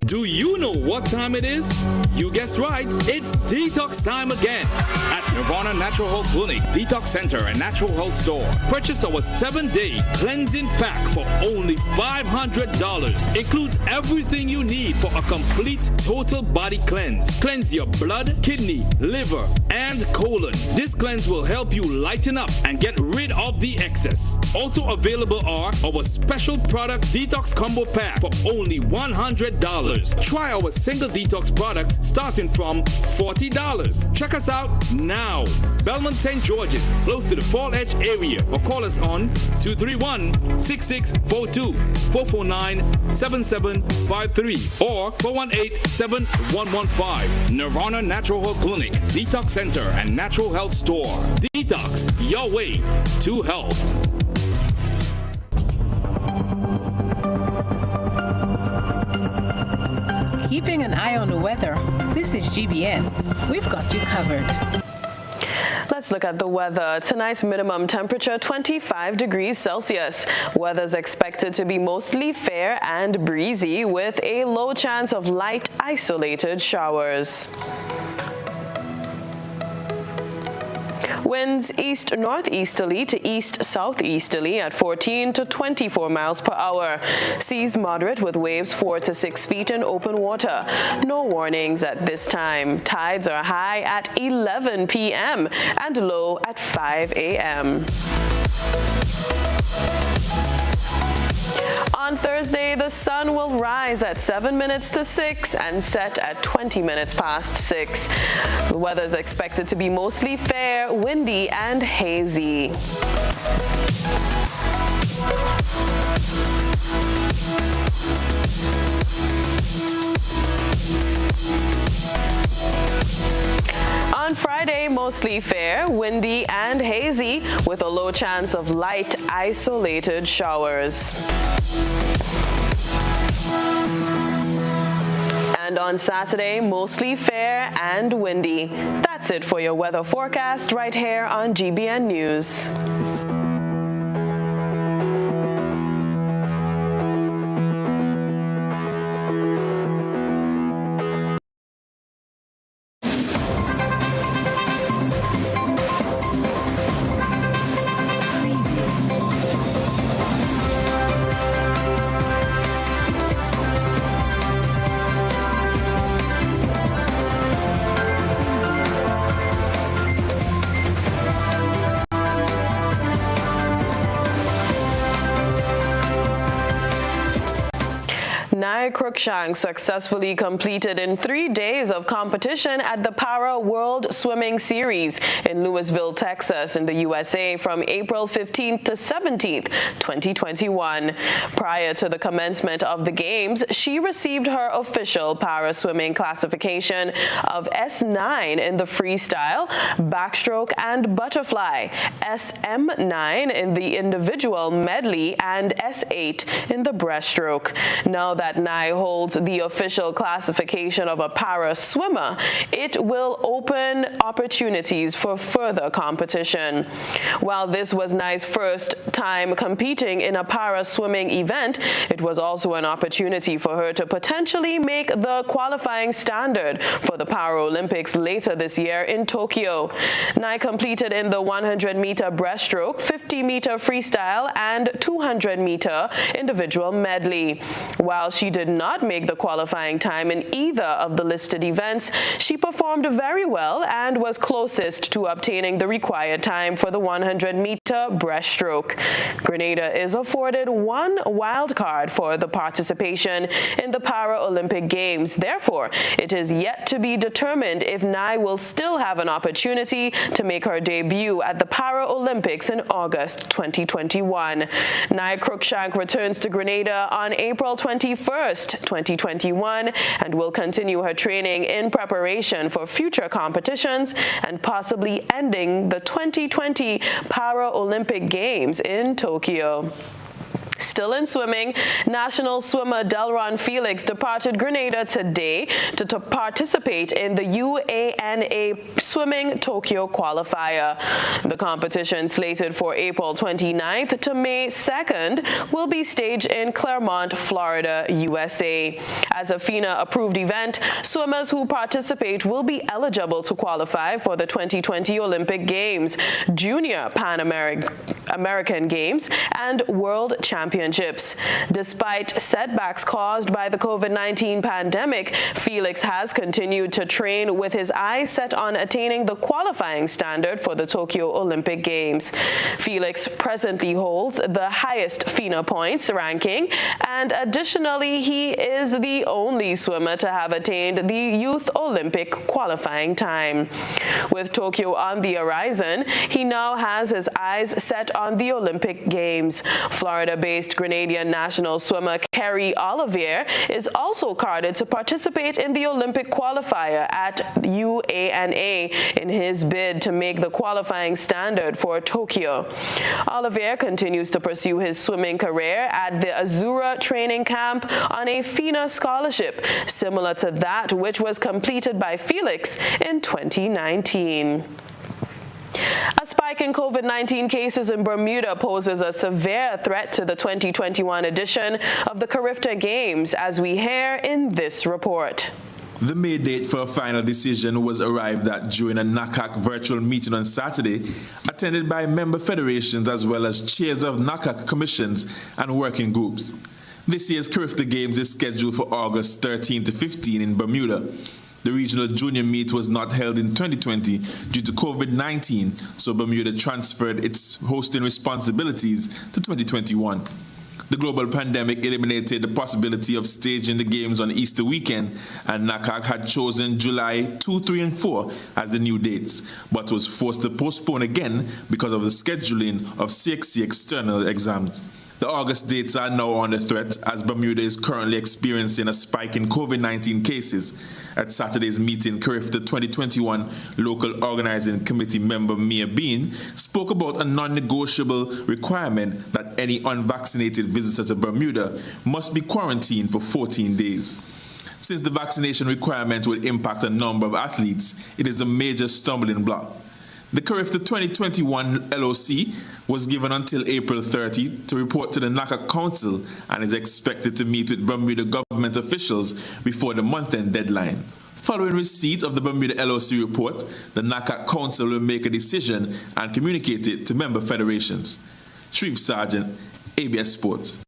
Do you know what time it is? You guessed right, it's detox time again. At Nirvana Natural Health Clinic, Detox Center, and Natural Health Store. Purchase our 7-day cleansing pack for only $500. Includes everything you need for a complete total body cleanse. Cleanse your blood, kidney, liver, and colon. This cleanse will help you lighten up and get rid of the excess. Also available are our special product detox combo pack for only $100. Try our single detox products starting from $40. Check us out now. Belmont St. George's, close to the Fall Edge area, or call us on 231-6642, 449-7753, or 418-7115. Nirvana Natural Health Clinic, Detox Center, and Natural Health Store. Detox, your way to health. Keeping an eye on the weather. This is GBN. We've got you covered. Let's look at the weather. Tonight's minimum temperature, 25 degrees Celsius. Weather's expected to be mostly fair and breezy with a low chance of light, isolated showers. Winds east-northeasterly to east-southeasterly at 14 to 24 miles per hour. Seas moderate with waves 4 to 6 feet in open water. No warnings at this time. Tides are high at 11 p.m. and low at 5 a.m. On Thursday, the sun will rise at 7 minutes to 6 and set at 20 minutes past 6. The weather is expected to be mostly fair, windy, and hazy. On Friday, mostly fair, windy, and hazy with a low chance of light, isolated showers. And on Saturday, mostly fair and windy. That's it for your weather forecast right here on GBN News. Nye Cruikshank successfully completed in 3 days of competition at the Para World Swimming Series in Louisville, Texas, in the USA from April 15th to 17th, 2021. Prior to the commencement of the Games, she received her official para swimming classification of S9 in the freestyle, backstroke, and butterfly, SM9 in the individual medley, and S8 in the breaststroke. Now that Nye holds the official classification of a para swimmer, it will open opportunities for further competition. While this was Nye's first time competing in a para swimming event, it was also an opportunity for her to potentially make the qualifying standard for the Paralympics later this year in Tokyo. Nye competed in the 100-meter breaststroke, 50-meter freestyle, and 200-meter individual medley. While she did not make the qualifying time in either of the listed events, she performed very well and was closest to obtaining the required time for the 100-meter breaststroke. Grenada is afforded one wild card for the participation in the Paralympic Games. Therefore, it is yet to be determined if Nye will still have an opportunity to make her debut at the Paralympics in August 2021. Nye Cruikshank returns to Grenada on April 21st, 2021, and will continue her training in preparation for future competitions and possibly ending the 2020 Paralympic Games in Tokyo. Still in swimming, national swimmer Delron Felix departed Grenada today to participate in the UANA Swimming Tokyo Qualifier. The competition, slated for April 29th to May 2nd, will be staged in Claremont, Florida, USA. As a FINA-approved event, swimmers who participate will be eligible to qualify for the 2020 Olympic Games, Junior Pan American Games, and World Championships. Despite setbacks caused by the COVID-19 pandemic, Felix has continued to train with his eyes set on attaining the qualifying standard for the Tokyo Olympic Games. Felix presently holds the highest FINA points ranking, and additionally, he is the only swimmer to have attained the Youth Olympic qualifying time. With Tokyo on the horizon, he now has his eyes set on the Olympic Games. Florida-based Grenadian national swimmer Kerry Olivier is also carded to participate in the Olympic qualifier at UANA in his bid to make the qualifying standard for Tokyo. Olivier continues to pursue his swimming career at the Azura training camp on a FINA scholarship, similar to that which was completed by Felix in 2019. A spike in COVID-19 cases in Bermuda poses a severe threat to the 2021 edition of the Carifta Games, as we hear in this report. The May date for a final decision was arrived at during a NACAC virtual meeting on Saturday, attended by member federations as well as chairs of NACAC commissions and working groups. This year's Carifta Games is scheduled for August 13 to 15 in Bermuda. The regional junior meet was not held in 2020 due to COVID-19, so Bermuda transferred its hosting responsibilities to 2021. The global pandemic eliminated the possibility of staging the games on Easter weekend, and NACAC had chosen July 2, 3, and 4 as the new dates, but was forced to postpone again because of the scheduling of CXC external exams. The August dates are now under threat as Bermuda is currently experiencing a spike in COVID-19 cases. At Saturday's meeting, Carifta 2021 Local Organizing Committee member Mia Bean spoke about a non-negotiable requirement that any unvaccinated visitor to Bermuda must be quarantined for 14 days. Since the vaccination requirement will impact a number of athletes, it is a major stumbling block. The Carifta 2021 LOC was given until April 30 to report to the NACAC Council and is expected to meet with Bermuda government officials before the month-end deadline. Following receipt of the Bermuda LOC report, the NACAC Council will make a decision and communicate it to member federations. Shreve Sargent, ABS Sports.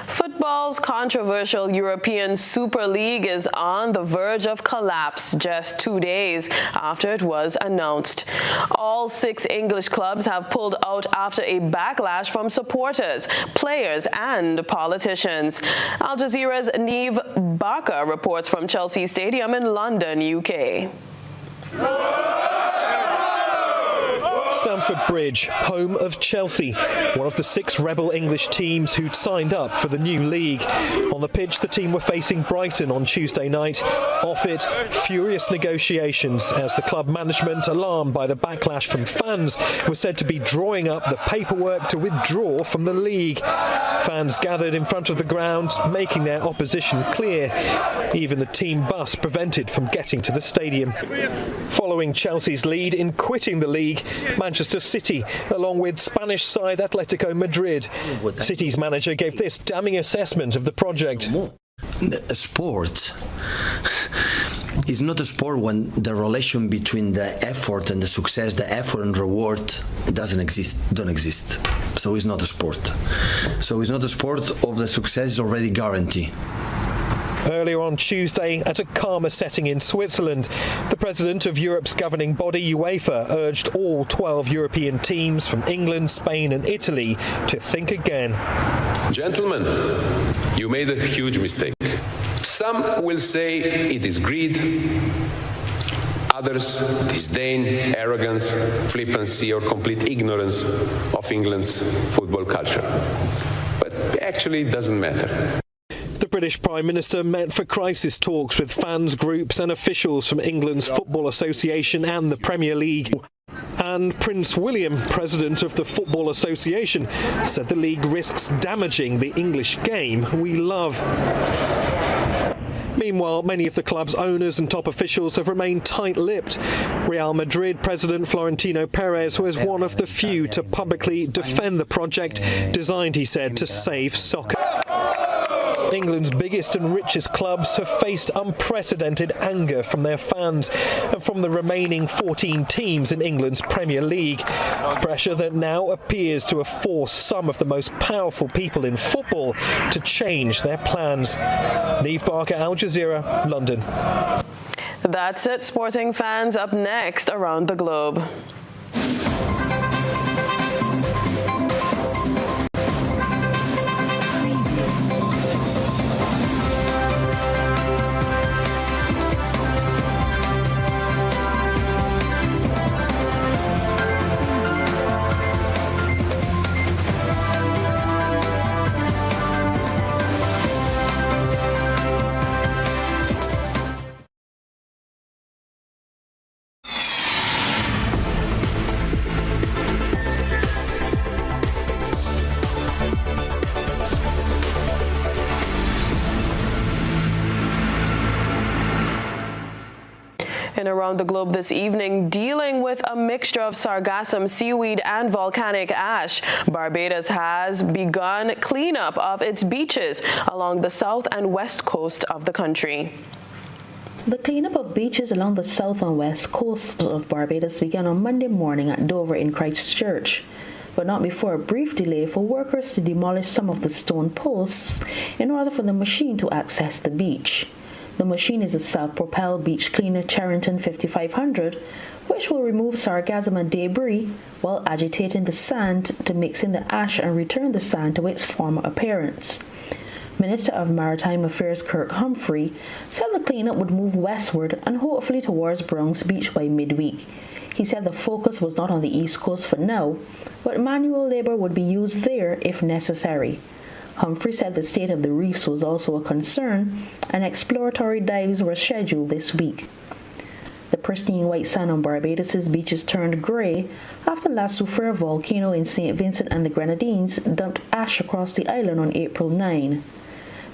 Football Football's controversial European Super League is on the verge of collapse just 2 days after it was announced. All 6 English clubs have pulled out after a backlash from supporters, players, and politicians. Al Jazeera's Neve Barker reports from Chelsea Stadium in London, UK. Stamford Bridge, home of Chelsea, one of the 6 rebel English teams who'd signed up for the new league. On the pitch, the team were facing Brighton on Tuesday night. Off it, furious negotiations as the club management, alarmed by the backlash from fans, were said to be drawing up the paperwork to withdraw from the league. Fans gathered in front of the ground, making their opposition clear. Even the team bus prevented from getting to the stadium. Following Chelsea's lead in quitting the league, Manchester City, along with Spanish side Atletico Madrid. City's manager gave this damning assessment of the project. A sport is not a sport when the relation between the effort and the success, the effort and reward don't exist. So it's not a sport. So it's not a sport of the success is already guaranteed. Earlier on Tuesday, at a calmer setting in Switzerland, the president of Europe's governing body, UEFA, urged all 12 European teams from England, Spain and Italy to think again. Gentlemen, you made a huge mistake. Some will say it is greed, others disdain, arrogance, flippancy or complete ignorance of England's football culture. But actually it doesn't matter. The British Prime Minister met for crisis talks with fans, groups and officials from England's Football Association and the Premier League. And Prince William, president of the Football Association, said the league risks damaging the English game we love. Meanwhile, many of the club's owners and top officials have remained tight-lipped. Real Madrid president Florentino Perez was one of the few to publicly defend the project, designed, he said, to save soccer. England's biggest and richest clubs have faced unprecedented anger from their fans and from the remaining 14 teams in England's Premier League. Pressure that now appears to have forced some of the most powerful people in football to change their plans. Neve Barker, Al Jazeera, London. That's it, sporting fans. Up next, around the globe. And around the globe this evening, dealing with a mixture of sargassum, seaweed and volcanic ash, Barbados has begun cleanup of its beaches along the south and west coast of the country. The cleanup of beaches along the south and west coast of Barbados began on Monday morning at Dover in Christchurch, but not before a brief delay for workers to demolish some of the stone posts in order for the machine to access the beach. The machine is a self-propelled beach cleaner Charrington 5500, which will remove sargassum and debris while agitating the sand to mix in the ash and return the sand to its former appearance. Minister of Maritime Affairs Kirk Humphrey said the cleanup would move westward and hopefully towards Bronx Beach by midweek. He said the focus was not on the East Coast for now, but manual labor would be used there if necessary. Humphrey said the state of the reefs was also a concern, and exploratory dives were scheduled this week. The pristine white sand on Barbados' beaches turned grey after La Soufrière volcano in St. Vincent and the Grenadines dumped ash across the island on April 9.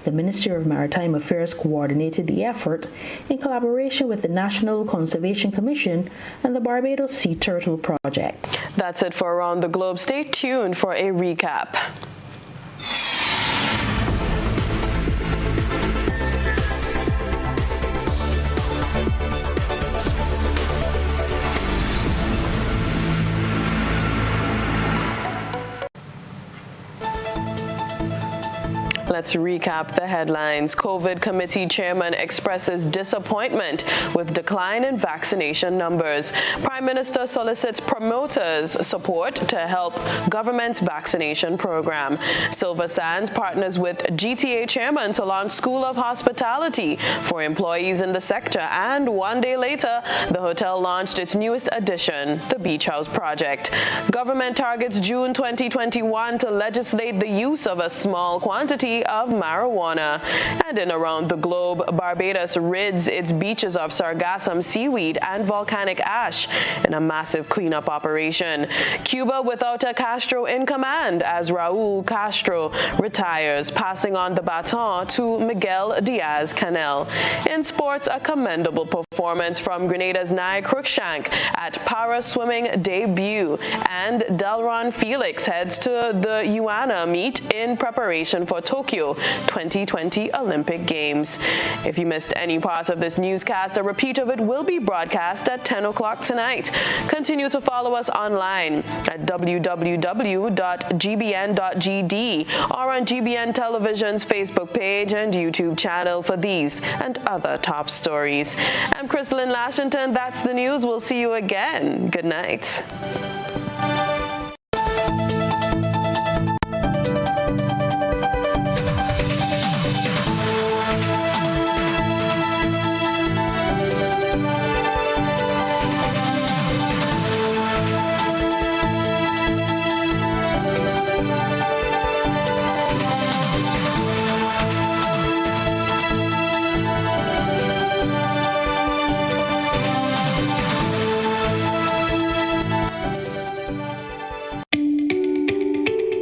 The Ministry of Maritime Affairs coordinated the effort in collaboration with the National Conservation Commission and the Barbados Sea Turtle Project. That's it for Around the Globe. Stay tuned for a recap. Let's recap the headlines. COVID committee chairman expresses disappointment with decline in vaccination numbers. Prime Minister solicits promoters' support to help government's vaccination program. Silver Sands partners with GTA chairman to launch School of Hospitality for employees in the sector. And one day later, the hotel launched its newest addition, the Beach House Project. Government targets June 2021 to legislate the use of a small quantity of marijuana. And in around the globe, Barbados rids its beaches of sargassum seaweed and volcanic ash in a massive cleanup operation. Cuba without a Castro in command as Raul Castro retires, passing on the baton to Miguel Diaz-Canel. In sports, a commendable performance from Grenada's Nye Cruikshank at para-swimming debut, and Delron Felix heads to the Yuana meet in preparation for Tokyo 2020 Olympic Games. If you missed any part of this newscast, a repeat of it will be broadcast at 10 o'clock tonight. Continue to follow us online at www.gbn.gd or on GBN Television's Facebook page and YouTube channel for these and other top stories. I'm Chrislyn Lashington. That's the news. We'll see you again. Good night.